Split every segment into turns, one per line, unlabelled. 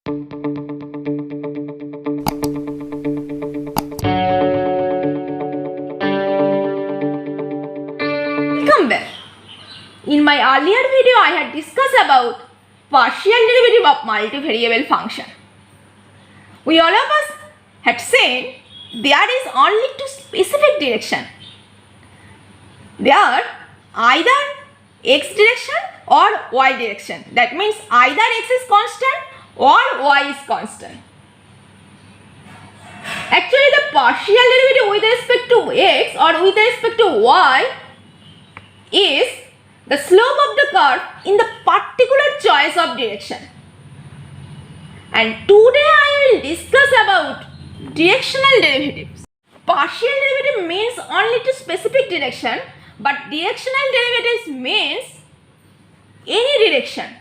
Welcome back. In my earlier video, I had discussed about partial derivative of multivariable function. We all of us had said there is only two specific direction. There either x direction or y direction. That means either x is constant or y is constant. Actually, the partial derivative with respect to x or with respect to y is the slope of the curve in the particular choice of direction. And today I will discuss about directional derivatives. Partial derivative means only to specific direction, but directional derivatives means any direction.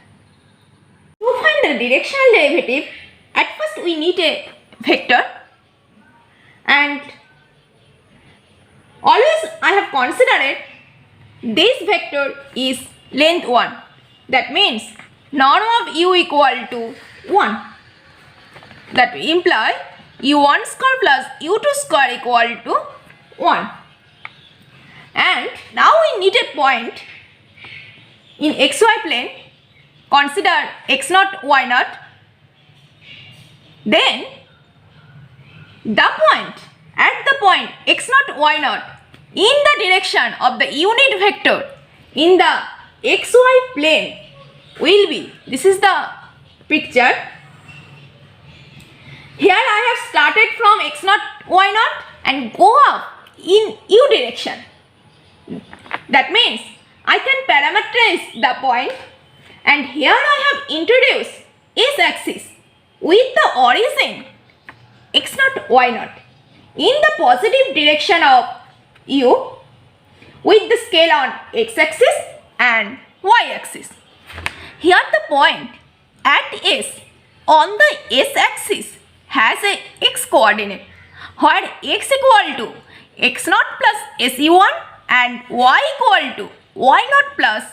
To find the directional derivative, at first we need a vector, and always I have considered this vector is length 1. That means norm of u equal to 1. That will imply u1 square plus u2 square equal to 1. And now we need a point in xy plane. Consider x0, y0. Then at the point x0, y0 in the direction of the unit vector in the xy plane will be, this is the picture. Here I have started from x0, y0 and go up in u direction. That means I can parameterize the point, and here I have introduced s-axis with the origin x0, y0 in the positive direction of u with the scale on x-axis and y-axis. Here the point at S on the s-axis has a x coordinate, where x equal to x0 plus su1 and y equal to y0 plus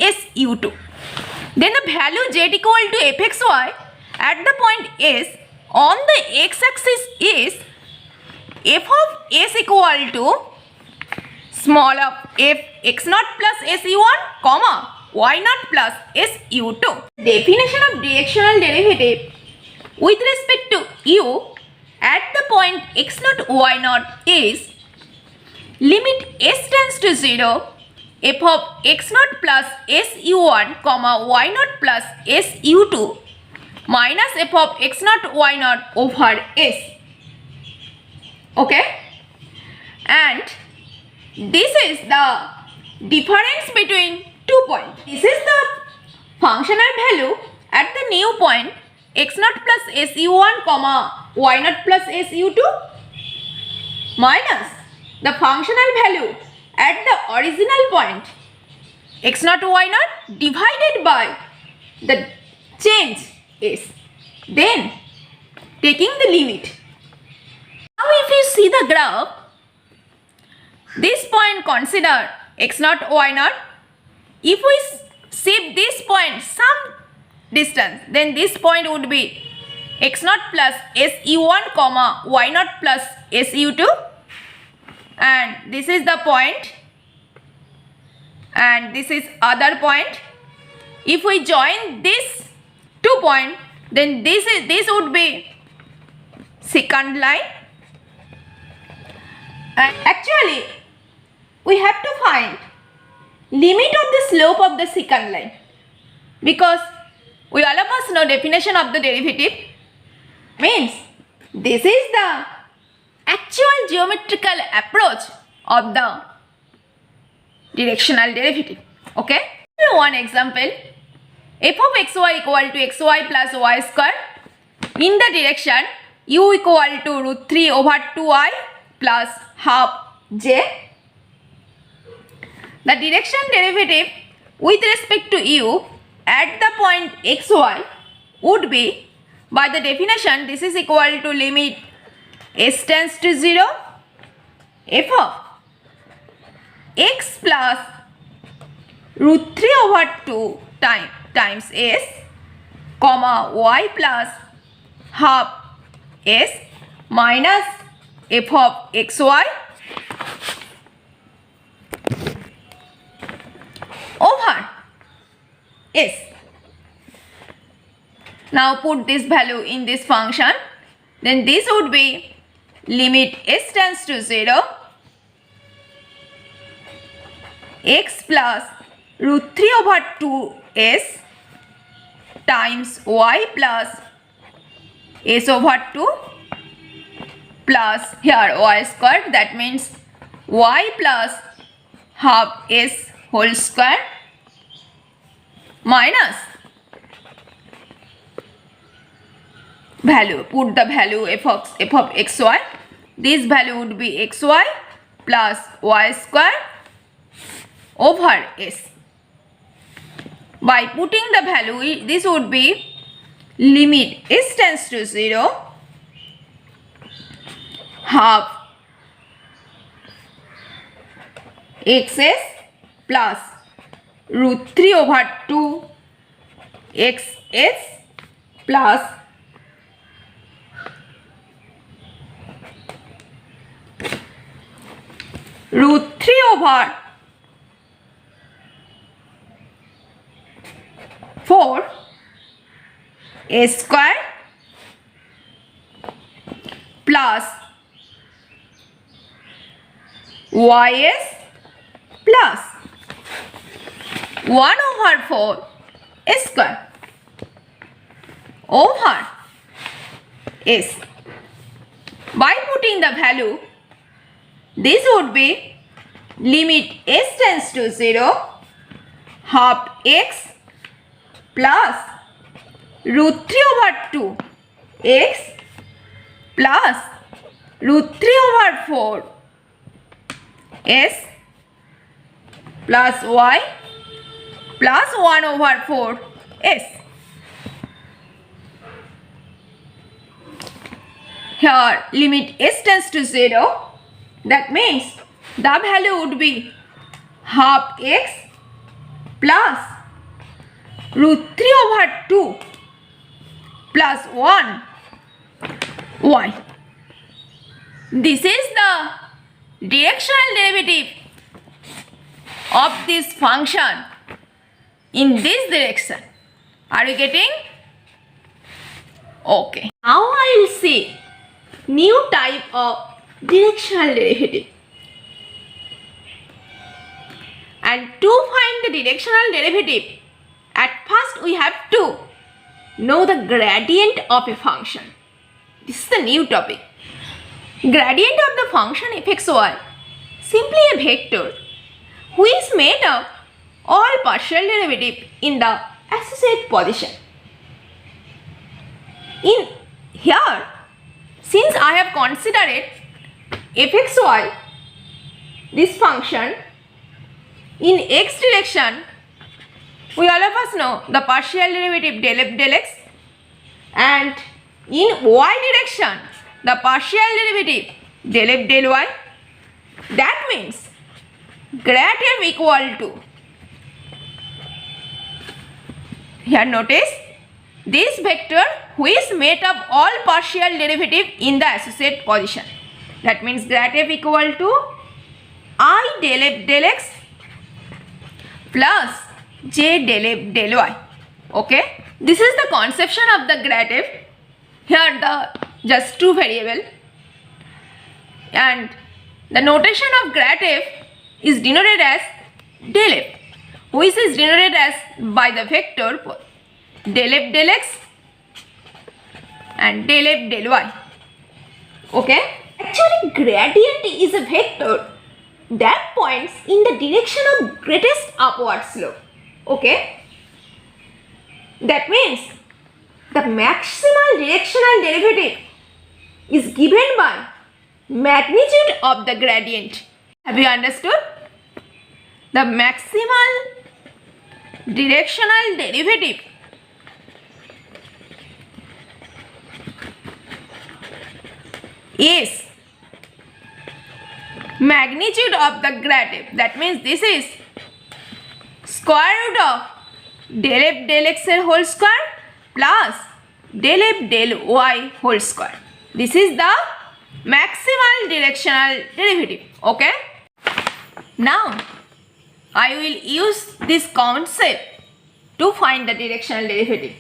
su2. Then the value z equal to fxy at the point S on the x-axis is f of s equal to small of f x0 plus su1 comma y0 plus su2. Definition of directional derivative with respect to u at the point x0, y0 is limit s tends to 0 f of x0 plus su1 comma y0 plus su2 minus f of x0, y0 over s. Okay, and this is the difference between 2 points. This is the functional value at the new point x0 plus su1 comma y0 plus su2 minus the functional value at the original point x0, y0 divided by the change s. Then taking the limit. Now if you see the graph, this point consider x0, y0. If we shift this point some distance, then this point would be x0 plus su1 comma y0 plus su2, and this is the point, and this is other point. If we join this 2 points, then this would be secant line. And actually we have to find limit of the slope of the secant line, because we all of us know definition of the derivative means this is the actual geometrical approach of the directional derivative. Okay, one example, f of xy equal to xy plus y square in the direction u equal to root 3 over 2i plus half j. The direction derivative with respect to u at the point xy would be, by the definition, this is equal to limit s tends to 0 f of x plus root 3 over 2 times s comma y plus half s minus f of xy over s. Now put this value in this function, then this would be limit s tends to 0 x plus root 3 over 2s times y plus s over 2 plus here y squared, that means y plus half s whole square minus value, put the value f of xy, this value would be xy plus y square over s. By putting the value, this would be limit s tends to 0 half xs plus root 3 over 2 xs plus root 3 over 4 a square plus ys plus 1 over 4 a square over s. By putting the value, this would be limit s tends to 0 half x plus root 3 over 2 x plus root 3 over 4 s plus y plus 1 over 4 s. Here limit s tends to 0, that means the value would be half x plus root 3 over 2 plus 1 y. This is the directional derivative of this function in this direction. Are you getting? Okay. Now I will see new type of directional derivative. And to find the directional derivative, at first we have to know the gradient of a function. This is the new topic. Gradient of the function fxy, simply a vector which is made of all partial derivative in the associate position. In here, since I have considered fxy, this function, in x direction, we all of us know the partial derivative del f del x, and in y direction, the partial derivative del f del y. That means grad f equal to, here notice, this vector which is made of all partial derivative in the associate position. That means grad f equal to I del f del x plus j del f del y. Okay, this is the conception of the grad f. Here the just two variable, and the notation of grad f is denoted as del f, which is denoted as by the vector del f del x and del f del y. Okay, actually gradient is a vector that points in the direction of greatest upward slope. Okay, that means the maximal directional derivative is given by magnitude of the gradient. Have you understood? The maximal directional derivative is magnitude of the grad f. That means this is square root of del f del x whole square plus del f del y whole square. This is the maximal directional derivative. Okay. Now I will use this concept to find the directional derivative.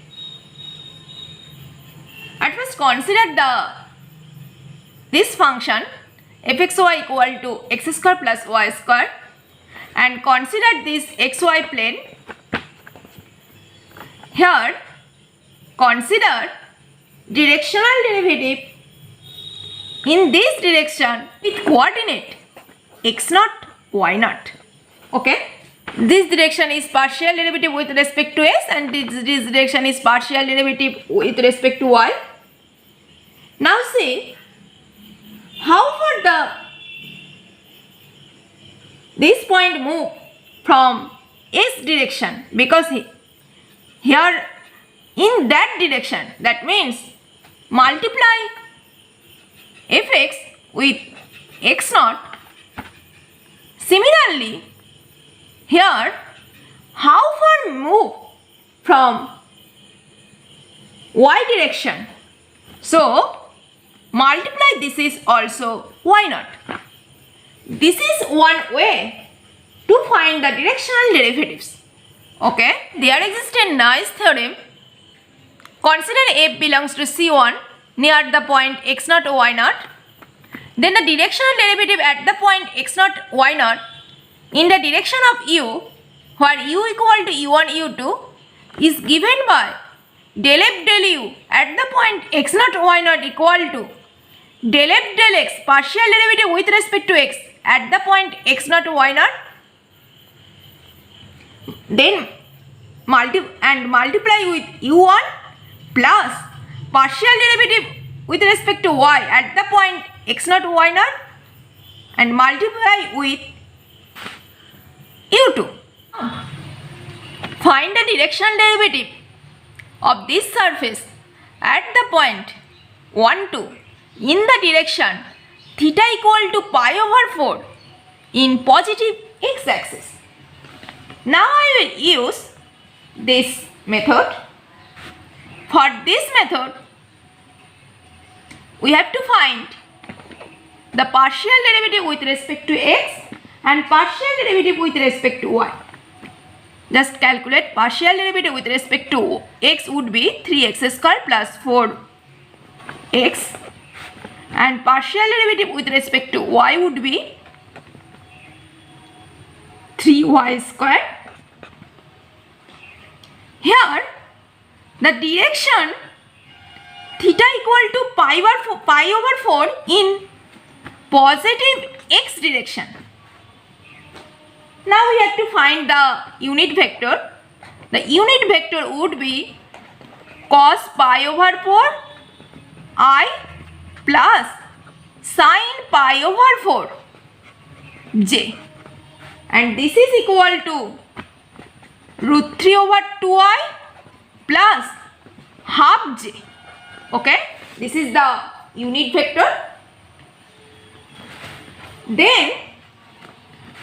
At first consider this function fxy equal to x square plus y square, and consider this xy plane. Here consider directional derivative in this direction with coordinate x naught y naught. Okay, this direction is partial derivative with respect to x, and this direction is partial derivative with respect to y. Now see how far this point move from s direction, because here in that direction, that means multiply fx with x naught. Similarly, here how far move from y direction, so multiply this is also y naught. This is one way to find the directional derivatives. Okay, there exists a nice theorem. Consider f belongs to C1 near the point x naught y naught. Then the directional derivative at the point x naught y naught in the direction of u, where u equal to u1 u2, is given by del f del u at the point x naught y naught equal to del f del x partial derivative with respect to x at the point x naught y naught. Then multiply with u1 plus partial derivative with respect to y at the point x naught y naught, and multiply with u2. Find the directional derivative of this surface at the point 1, 2 in the direction theta equal to pi over 4 in positive x-axis. Now I will use this method. For this method, we have to find the partial derivative with respect to x and partial derivative with respect to y. Just calculate partial derivative with respect to x would be 3x square plus 4x, and partial derivative with respect to y would be 3y square. Here the direction theta equal to pi over 4 in positive x direction. Now we have to find the unit vector. The unit vector would be cos pi over 4 I plus sin pi over 4 j, and this is equal to root 3 over 2i plus half j. Okay, this is the unit vector. Then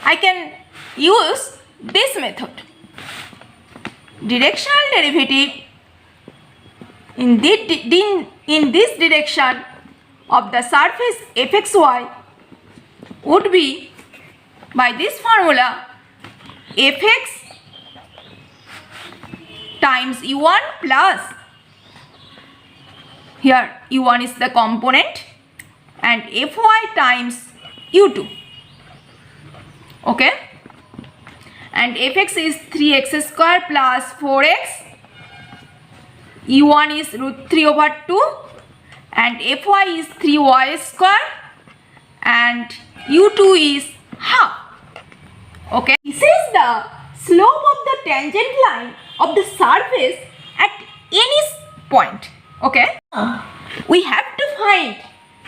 I can use this method. Directional derivative in this direction of the surface fxy would be by this formula fx times u1 plus, here u1 is the component, and fy times u2. Okay, and fx is 3x square plus 4x, u1 is root 3 over 2, and fy is 3y square, and u2 is half. Okay, this is the slope of the tangent line of the surface at any point. Okay, we have to find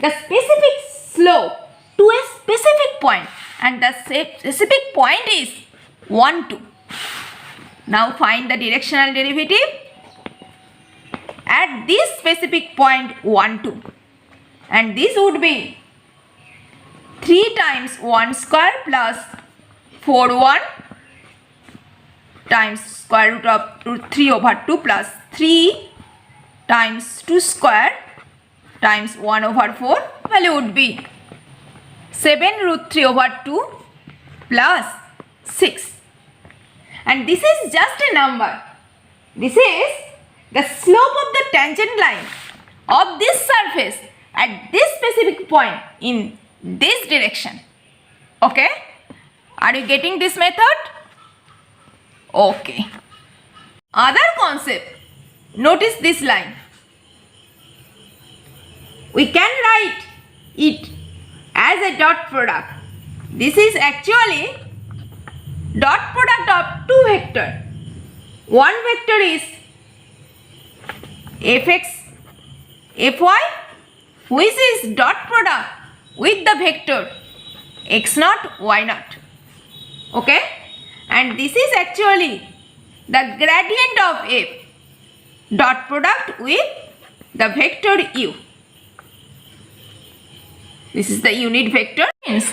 the specific slope to a specific point, and the specific point is 1, 2. Now find the directional derivative at this specific point 1, 2, and this would be 3 times 1 square plus 4 1 times square root of root 3 over 2 plus 3 times 2 square times 1 over 4. Value would be 7 root 3 over 2 plus 6. And this is just a number. This is the slope of the tangent line of this surface at this specific point in this direction. Okay? Are you getting this method? Okay. Other concept. Notice this line. We can write it as a dot product. This is actually dot product of two vectors. One vector is fx, fy, which is dot product with the vector x0, y0. Okay? And this is actually the gradient of f, dot product with the vector u. This is the unit vector. Means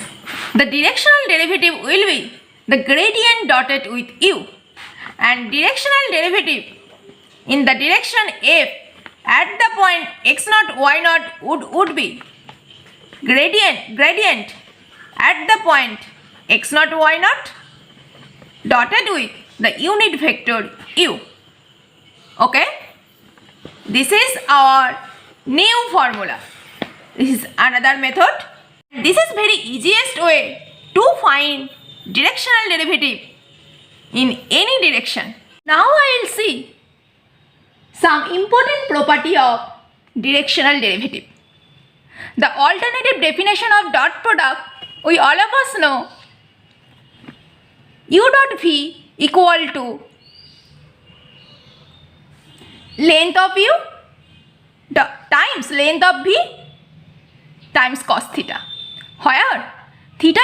the directional derivative will be the gradient dotted with u, and directional derivative in the direction f at the point x0, y0 would be gradient at the point x0, y0 dotted with the unit vector u. Okay? This is our new formula. This is another method. This is very easiest way to find directional derivative in any direction. Now I will see some important property of directional derivative. The alternative definition of dot product, we all of us know u dot v equal to length of u times length of v times cos theta, where theta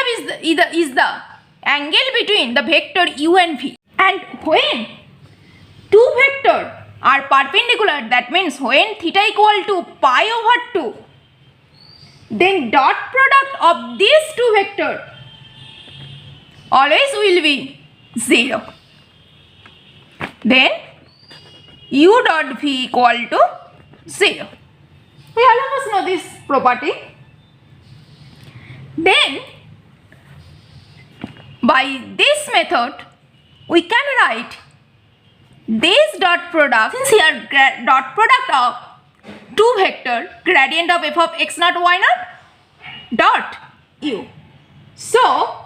is the angle between the vector u and v. And when two vectors are perpendicular, that means when theta equal to pi over 2, then dot product of these two vectors always will be 0. Then u dot v equal to 0. We all of us know this property. Then by this method we can write this dot product, since here dot product of two vector, gradient of f of x0, y0 dot u. So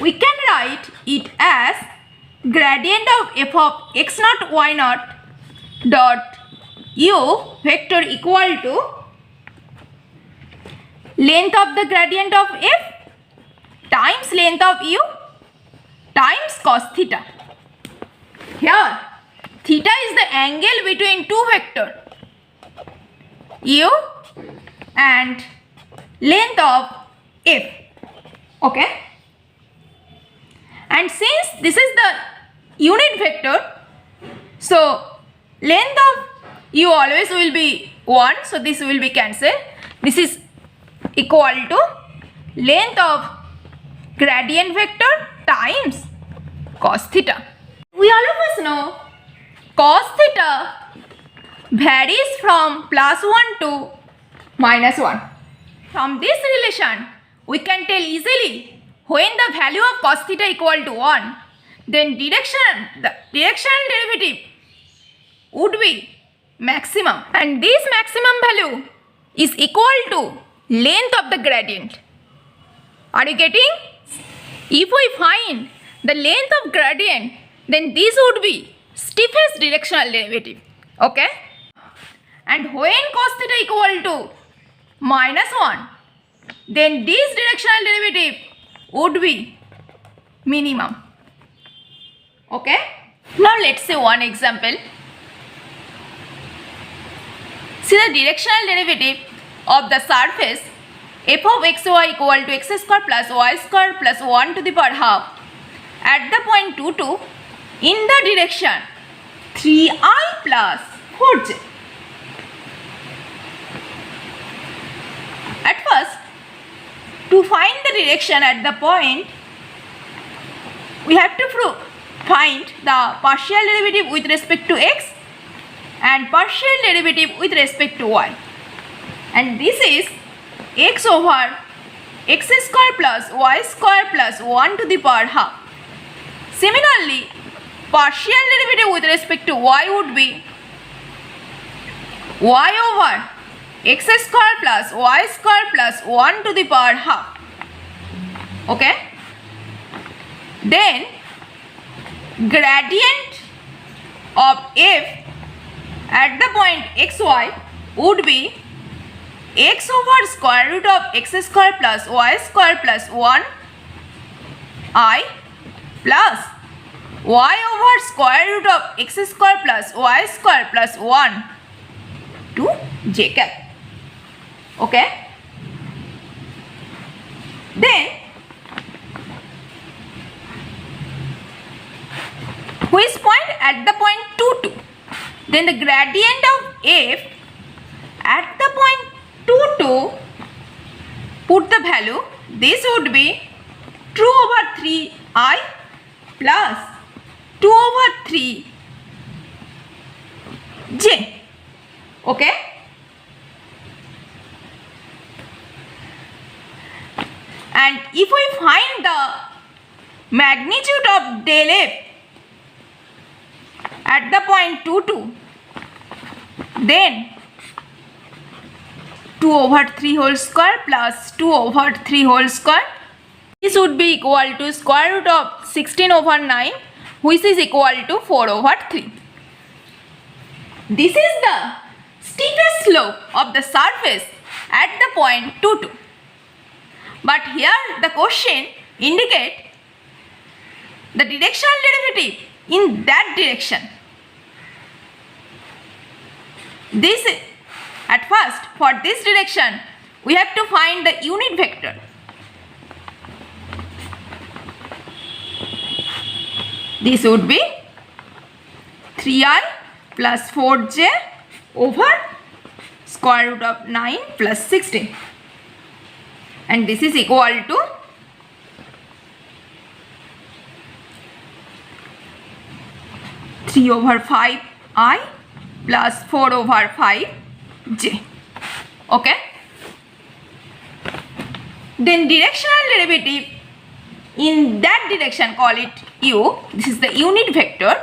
we can write it as gradient of f of x0, y0 dot u vector equal to length of the gradient of f times length of u times cos theta. Here theta is the angle between two vectors u and length of f. Okay? And since this is the unit vector, so length of u always will be 1, so this will be cancelled. This is equal to length of gradient vector times cos theta. We all of us know cos theta varies from +1 to -1. From this relation, we can tell easily when the value of cos theta equal to 1, then the directional derivative would be maximum, and this maximum value is equal to length of the gradient. Are you getting? If we find the length of gradient, then this would be stiffest directional derivative. Okay? And when cos theta equal to -1, then this directional derivative would be minimum. Okay? Now let's say one example. See the directional derivative of the surface f of xy equal to x square plus y square plus 1 to the power half at the point 2, 2 in the direction 3i plus 4j. At first, to find the direction at the point, we have to find the partial derivative with respect to x and partial derivative with respect to y, and this is x over x square plus y square plus 1 to the power half. Similarly, partial derivative with respect to y would be y over x square plus y square plus 1 to the power half. Okay? Then gradient of f at the point xy would be x over square root of x square plus y square plus 1 I plus y over square root of x square plus y square plus 1 to j cap. Okay? Then which point? At the point 2, 2. Then the gradient of f at the point 2, 2, put the value, this would be 2 over 3 I plus 2 over 3 j. Okay? And if we find the magnitude of del f at the point 2, 2, then 2 over 3 whole square plus 2 over 3 whole square, this would be equal to square root of 16 over 9, which is equal to 4 over 3. This is the steepest slope of the surface at the point 2, 2. But here the question indicate the directional derivative in that direction. This at first, for this direction we have to find the unit vector. This would be 3i plus 4j over square root of 9 plus 16, and this is equal to 3 over 5i plus 4 over 5j. Okay? Then directional derivative in that direction, call it u. This is the unit vector.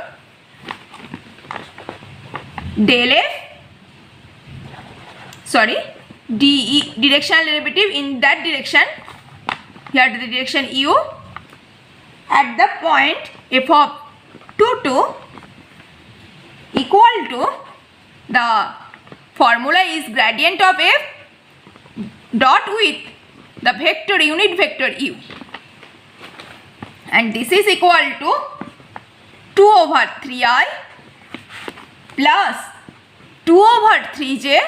Del f, de, directional derivative in that direction, here the direction u, at the point f of 2, 2 equal to, the formula is gradient of f dot with the vector, unit vector u, and this is equal to 2 over 3i plus 2 over 3j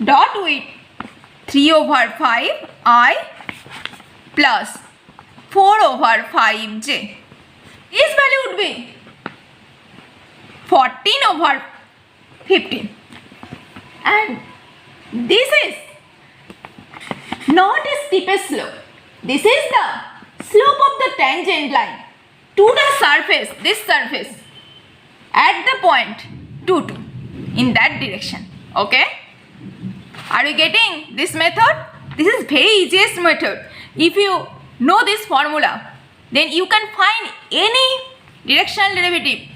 dot with 3 over 5i plus 4 over 5j. This value would be 14 over 15, and this is not a steepest slope. This is the slope of the tangent line to the surface, this surface at the point 2, 2 in that direction. Okay? Are you getting this method? This is very easiest method. If you know this formula, then you can find any directional derivative